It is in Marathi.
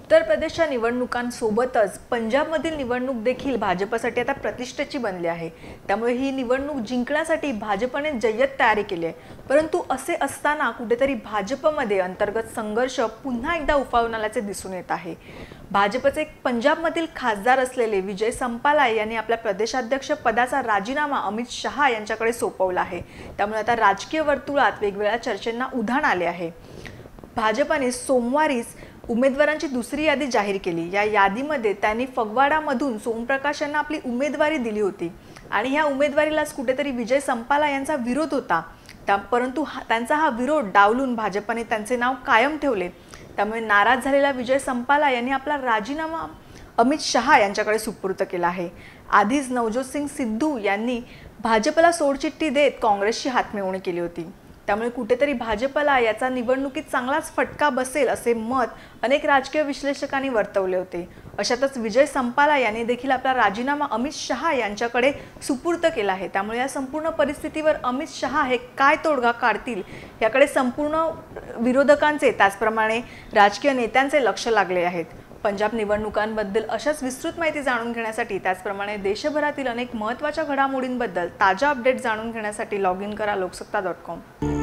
उत्तर प्रदेशच्या निवडणुकांसोबतच पंजाबमधील निवडणूक देखील भाजपसाठी आता प्रतिष्ठेची बनली आहे। त्यामुळे ही निवडणूक जिंकण्यासाठी भाजपने जय्यत तयारी केली आहे। परंतु असे असताना कुठेतरी भाजपमध्ये अंतर्गत संघर्ष पुन्हा एकदा उफाळून आल्याचे दिसून येत आहे। भाजपचे पंजाबमधील खासदार असलेले विजय संपाला यांनी आपल्या प्रदेशाध्यक्ष पदाचा राजीनामा अमित शहा यांच्याकडे सोपवला आहे। त्यामुळे आता राजकीय वर्तुळात वेगवेगळ्या चर्चांना उधाण आले आहे। भाजपने सोमवारीच उमेदवारांची दुसरी यादी जाहीर केली। या यादीमध्ये त्यांनी फगवाडामधून सोमप्रकाश यांना आपली उमेदवारी दिली होती आणि या उमेदवारीलाच कुठेतरी विजय संपाला यांचा विरोध होता। परंतु त्यांचा हा विरोध डावलून भाजपने त्यांचे नाव कायम ठेवले। त्यामुळे नाराज झालेला विजय संपाला यांनी आपला राजीनामा अमित शहा यांच्याकडे सुपूर्द केला आहे। आधीच नवजोत सिंग सिद्धू यांनी भाजपला सोडचिठ्ठी देत काँग्रेसची हातमिळवणी केली होती। त्यामुळे कुठेतरी भाजपला याचा निवडणुकीत चांगलाच फटका बसेल असे मत अनेक राजकीय विश्लेषकांनी वर्तवले होते। अशातच विजय संपाला यांनी देखील आपला राजीनामा अमित शहा यांच्याकडे सुपूर्द केला आहे। त्यामुळे या संपूर्ण परिस्थितीवर अमित शहा हे काय तोडगा काढतील याकडे संपूर्ण विरोधकांचे त्याचप्रमाणे राजकीय नेत्यांचे लक्ष लागले आहेत। पंजाब निवडणुकांबद्दल अशाच विस्तृत माहिती जाणून घेण्यासाठी त्याचप्रमाणे देशभरातील अनेक महत्त्वाच्या घडामोडींबद्दल ताजा अपडेट जाणून घेण्यासाठी लॉग इन करा लोकसत्ता.com।